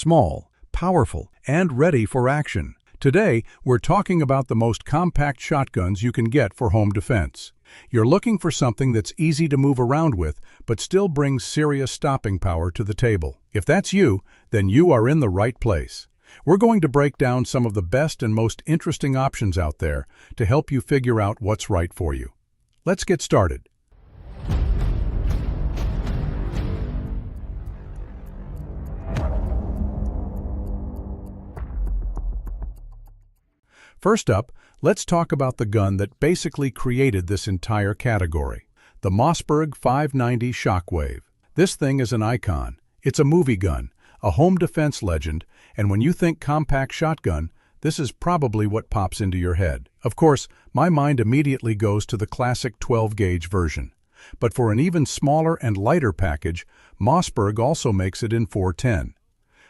small, powerful, and ready for action. Today, we're talking about the most compact shotguns you can get for home defense. You're looking for something that's easy to move around with, but still brings serious stopping power to the table. If that's you, then you are in the right place. We're going to break down some of the best and most interesting options out there to help you figure out what's right for you. Let's get started. First up, let's talk about the gun that basically created this entire category, the Mossberg 590 Shockwave. This thing is an icon. It's a movie gun, a home defense legend, and when you think compact shotgun, this is probably what pops into your head. Of course, my mind immediately goes to the classic 12-gauge version. But for an even smaller and lighter package, Mossberg also makes it in 410.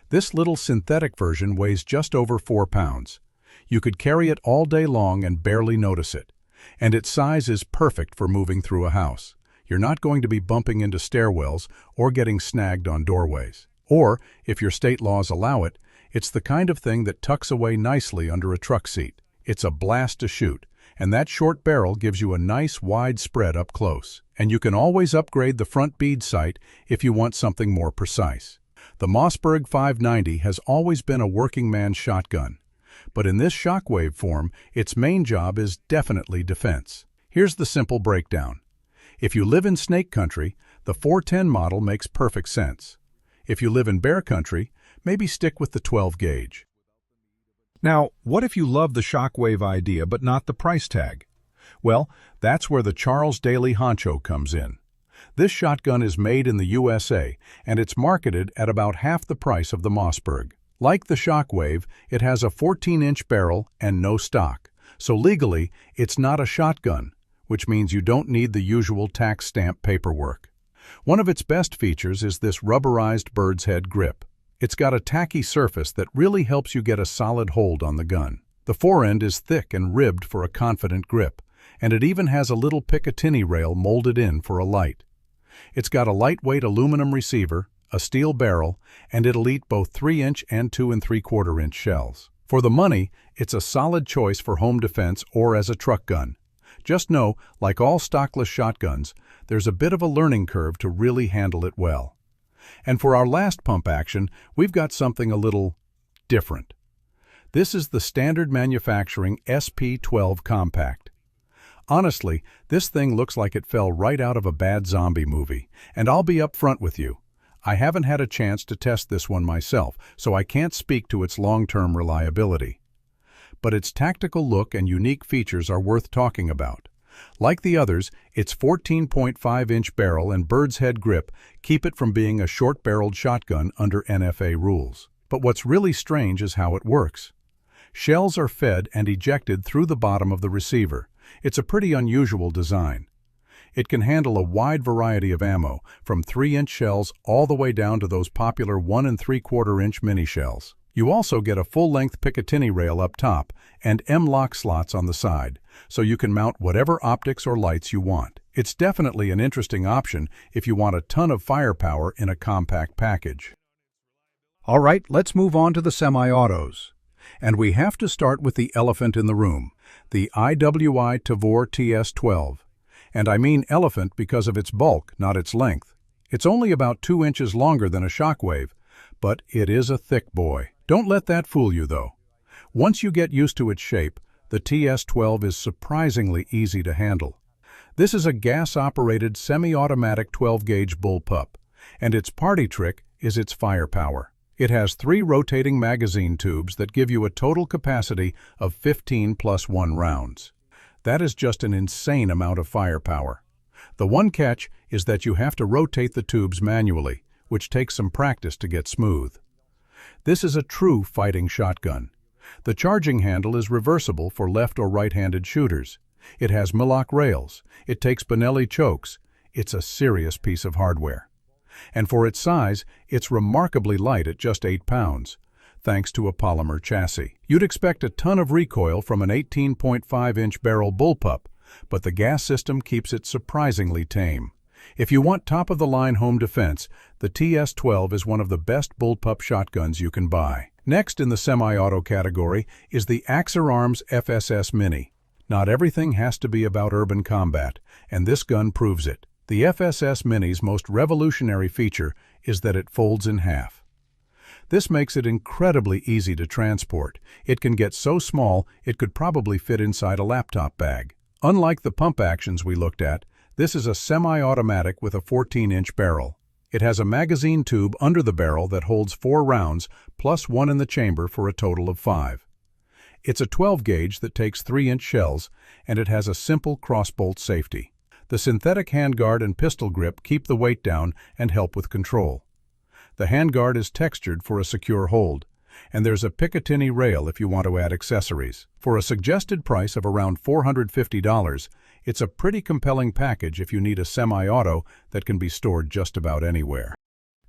This little synthetic version weighs just over 4 pounds. You could carry it all day long and barely notice it. And its size is perfect for moving through a house. You're not going to be bumping into stairwells or getting snagged on doorways. Or, if your state laws allow it, it's the kind of thing that tucks away nicely under a truck seat. It's a blast to shoot, and that short barrel gives you a nice wide spread up close. And you can always upgrade the front bead sight if you want something more precise. The Mossberg 590 has always been a working man's shotgun. But in this Shockwave form, its main job is definitely defense. Here's the simple breakdown. If you live in snake country, the 410 model makes perfect sense. If you live in bear country, maybe stick with the 12-gauge. Now, what if you love the Shockwave idea but not the price tag? Well, that's where the Daly Honcho comes in. This shotgun is made in the USA, and it's marketed at about half the price of the Mossberg. Like the Shockwave, it has a 14-inch barrel and no stock, so legally, it's not a shotgun, which means you don't need the usual tax stamp paperwork. One of its best features is this rubberized bird's head grip. It's got a tacky surface that really helps you get a solid hold on the gun. The forend is thick and ribbed for a confident grip, and it even has a little Picatinny rail molded in for a light. It's got a lightweight aluminum receiver, a steel barrel, and it'll eat both 3-inch and 2 3/4-inch shells. For the money, it's a solid choice for home defense or as a truck gun. Just know, like all stockless shotguns, there's a bit of a learning curve to really handle it well. And for our last pump action, we've got something a little different. This is the standard manufacturing SP12 Compact. Honestly, this thing looks like it fell right out of a bad zombie movie, and I'll be upfront with you. I haven't had a chance to test this one myself, so I can't speak to its long-term reliability. But its tactical look and unique features are worth talking about. Like the others, its 14.5-inch barrel and bird's head grip keep it from being a short-barreled shotgun under NFA rules. But what's really strange is how it works. Shells are fed and ejected through the bottom of the receiver. It's a pretty unusual design. It can handle a wide variety of ammo, from 3-inch shells all the way down to those popular 1 3/4-inch mini shells. You also get a full-length Picatinny rail up top and M-lock slots on the side, so you can mount whatever optics or lights you want. It's definitely an interesting option if you want a ton of firepower in a compact package. All right, let's move on to the semi-autos. And we have to start with the elephant in the room, the IWI Tavor TS12. And I mean elephant because of its bulk, not its length. It's only about 2 inches longer than a Shockwave, but it is a thick boy. Don't let that fool you, though. Once you get used to its shape, the TS12 is surprisingly easy to handle. This is a gas-operated semi-automatic 12-gauge bullpup, and its party trick is its firepower. It has 3 rotating magazine tubes that give you a total capacity of 15 + 1 rounds. That is just an insane amount of firepower. The one catch is that you have to rotate the tubes manually, which takes some practice to get smooth. This is a true fighting shotgun. The charging handle is reversible for left or right-handed shooters. It has Millock rails. It takes Benelli chokes. It's a serious piece of hardware. And for its size, it's remarkably light at just 8 pounds. Thanks to a polymer chassis. You'd expect a ton of recoil from an 18.5-inch barrel bullpup, but the gas system keeps it surprisingly tame. If you want top-of-the-line home defense, the TS12 is one of the best bullpup shotguns you can buy. Next in the semi-auto category is the Axor FSS Mini. Not everything has to be about urban combat, and this gun proves it. The FSS Mini's most revolutionary feature is that it folds in half. This makes it incredibly easy to transport. It can get so small it could probably fit inside a laptop bag. Unlike the pump actions we looked at, this is a semi-automatic with a 14-inch barrel. It has a magazine tube under the barrel that holds 4 rounds plus 1 in the chamber for a total of 5. It's a 12-gauge that takes 3-inch shells, and it has a simple crossbolt safety. The synthetic handguard and pistol grip keep the weight down and help with control. The handguard is textured for a secure hold, and there's a Picatinny rail if you want to add accessories. For a suggested price of around $450, it's a pretty compelling package if you need a semi-auto that can be stored just about anywhere.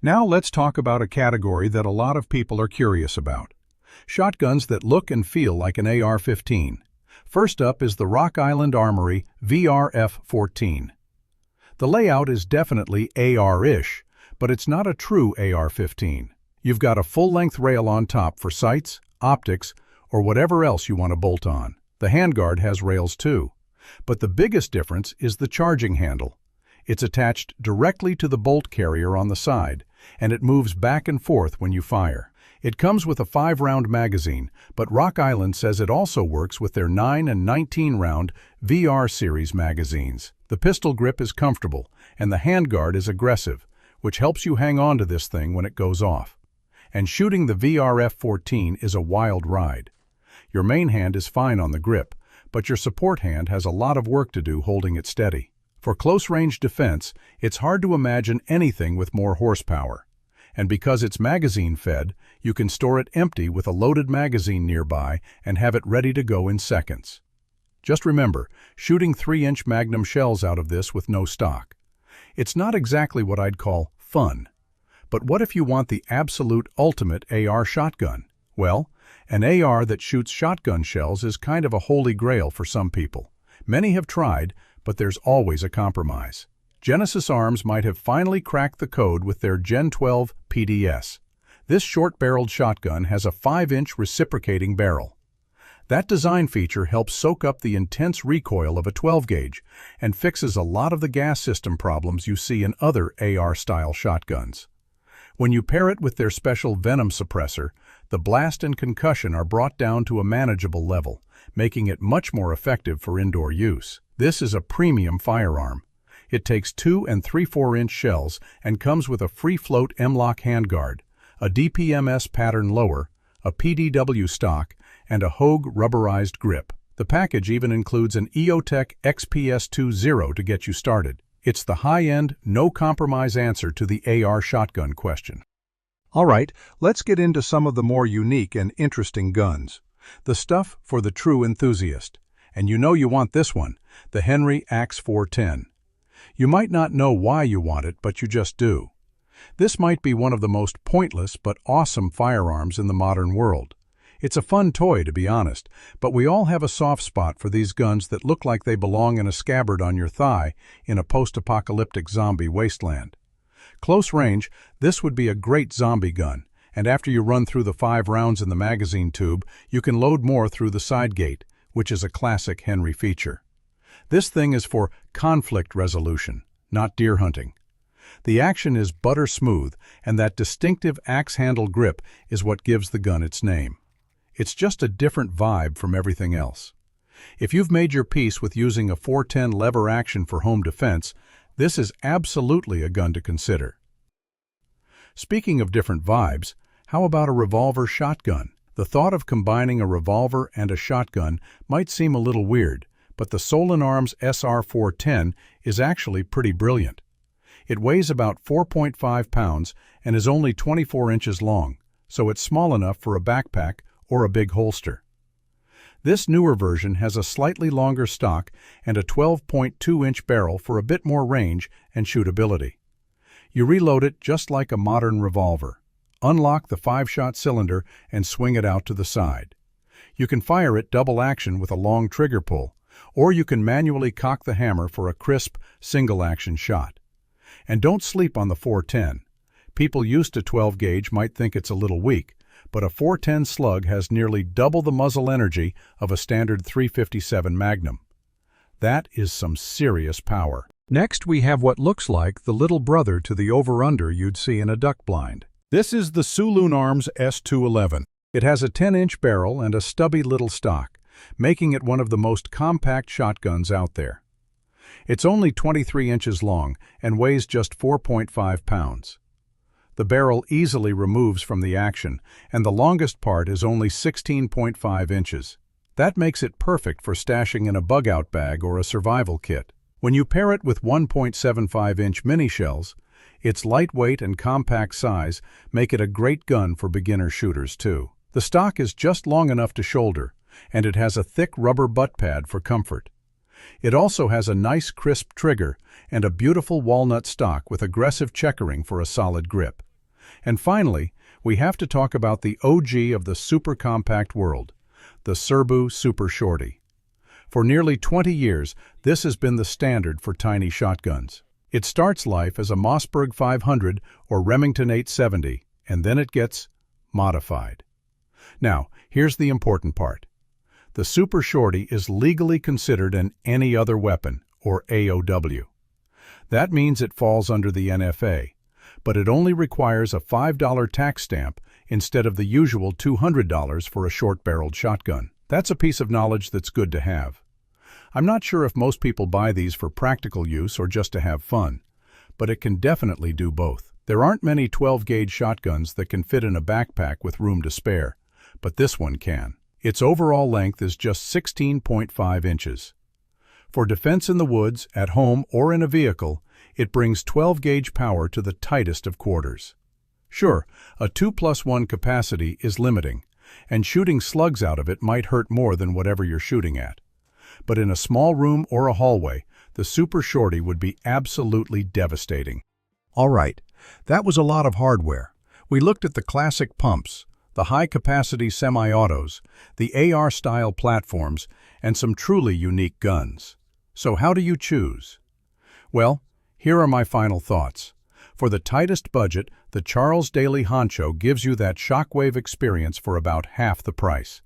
Now let's talk about a category that a lot of people are curious about. Shotguns that look and feel like an AR-15. First up is the Rock Island Armory VRF-14. The layout is definitely AR-ish, but it's not a true AR-15. You've got a full-length rail on top for sights, optics, or whatever else you want to bolt on. The handguard has rails too. But the biggest difference is the charging handle. It's attached directly to the bolt carrier on the side, and it moves back and forth when you fire. It comes with a 5-round magazine, but Rock Island says it also works with their 9 and 19-round VR series magazines. The pistol grip is comfortable, and the handguard is aggressive, which helps you hang on to this thing when it goes off. And shooting the VRF-14 is a wild ride. Your main hand is fine on the grip, but your support hand has a lot of work to do holding it steady. For close-range defense, it's hard to imagine anything with more horsepower. And because it's magazine-fed, you can store it empty with a loaded magazine nearby and have it ready to go in seconds. Just remember, shooting 3-inch Magnum shells out of this with no stock. It's not exactly what I'd call fun. But what if you want the absolute ultimate AR shotgun? Well, an AR that shoots shotgun shells is kind of a holy grail for some people. Many have tried, but there's always a compromise. Genesis Arms might have finally cracked the code with their Gen 12 PDS. This short-barreled shotgun has a 5-inch reciprocating barrel. That design feature helps soak up the intense recoil of a 12-gauge and fixes a lot of the gas system problems you see in other AR-style shotguns. When you pair it with their special venom suppressor, the blast and concussion are brought down to a manageable level, making it much more effective for indoor use. This is a premium firearm. It takes 2 and 3/4-inch shells and comes with a free-float M-LOK handguard, a DPMS pattern lower, a PDW stock, and a Hogue rubberized grip. The package even includes an EOTech XPS-20 to get you started. It's the high-end, no-compromise answer to the AR shotgun question. All right, let's get into some of the more unique and interesting guns. The stuff for the true enthusiast. And you know you want this one, the Henry Ax-410. You might not know why you want it, but you just do. This might be one of the most pointless but awesome firearms in the modern world. It's a fun toy, to be honest, but we all have a soft spot for these guns that look like they belong in a scabbard on your thigh in a post-apocalyptic zombie wasteland. Close range, this would be a great zombie gun, and after you run through the 5 rounds in the magazine tube, you can load more through the side gate, which is a classic Henry feature. This thing is for conflict resolution, not deer hunting. The action is butter smooth, and that distinctive axe handle grip is what gives the gun its name. It's just a different vibe from everything else. If you've made your peace with using a 410 lever action for home defense, this is absolutely a gun to consider. Speaking of different vibes, how about a revolver shotgun? The thought of combining a revolver and a shotgun might seem a little weird, but the Sulun Arms SR410 is actually pretty brilliant. It weighs about 4.5 pounds and is only 24 inches long, so it's small enough for a backpack or a big holster. This newer version has a slightly longer stock and a 12.2-inch barrel for a bit more range and shootability. You reload it just like a modern revolver. Unlock the 5-shot cylinder and swing it out to the side. You can fire it double action with a long trigger pull, or you can manually cock the hammer for a crisp, single-action shot. And don't sleep on the 410. People used to 12 gauge might think it's a little weak, but a 410 slug has nearly double the muzzle energy of a standard .357 Magnum. That is some serious power. Next, we have what looks like the little brother to the over-under you'd see in a duck blind. This is the Sulun Arms S211. It has a 10-inch barrel and a stubby little stock, making it one of the most compact shotguns out there. It's only 23 inches long and weighs just 4.5 pounds. The barrel easily removes from the action, and the longest part is only 16.5 inches. That makes it perfect for stashing in a bug-out bag or a survival kit. When you pair it with 1.75-inch mini shells, its lightweight and compact size make it a great gun for beginner shooters too. The stock is just long enough to shoulder, and it has a thick rubber butt pad for comfort. It also has a nice crisp trigger and a beautiful walnut stock with aggressive checkering for a solid grip. And finally, we have to talk about the OG of the super compact world, the Serbu Super Shorty. For nearly 20 years, this has been the standard for tiny shotguns. It starts life as a Mossberg 500 or Remington 870, and then it gets modified. Now, here's the important part. The Super Shorty is legally considered an any other weapon, or AOW. That means it falls under the NFA, but it only requires a $5 tax stamp instead of the usual $200 for a short-barreled shotgun. That's a piece of knowledge that's good to have. I'm not sure if most people buy these for practical use or just to have fun, but it can definitely do both. There aren't many 12-gauge shotguns that can fit in a backpack with room to spare, but this one can. Its overall length is just 16.5 inches. For defense in the woods, at home, or in a vehicle, it brings 12-gauge power to the tightest of quarters. Sure, a 2+1 capacity is limiting, and shooting slugs out of it might hurt more than whatever you're shooting at. But in a small room or a hallway, the Super Shorty would be absolutely devastating. All right, that was a lot of hardware. We looked at the classic pumps, the high-capacity semi-autos, the AR-style platforms, and some truly unique guns. So how do you choose? Well, here are my final thoughts. For the tightest budget, the Daly Honcho gives you that Shockwave experience for about half the price.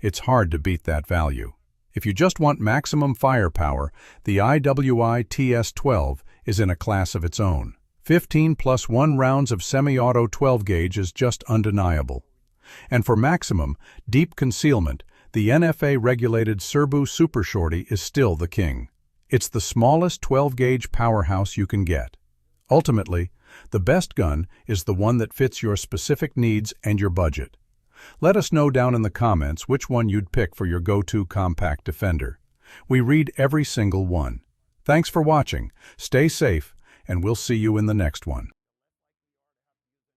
It's hard to beat that value. If you just want maximum firepower, the IWI TS12 is in a class of its own. 15+1 rounds of semi-auto 12-gauge is just undeniable. And for maximum, deep concealment, the NFA-regulated Serbu Super Shorty is still the king. It's the smallest 12-gauge powerhouse you can get. Ultimately, the best gun is the one that fits your specific needs and your budget. Let us know down in the comments which one you'd pick for your go-to compact defender. We read every single one. Thanks for watching, stay safe, and we'll see you in the next one.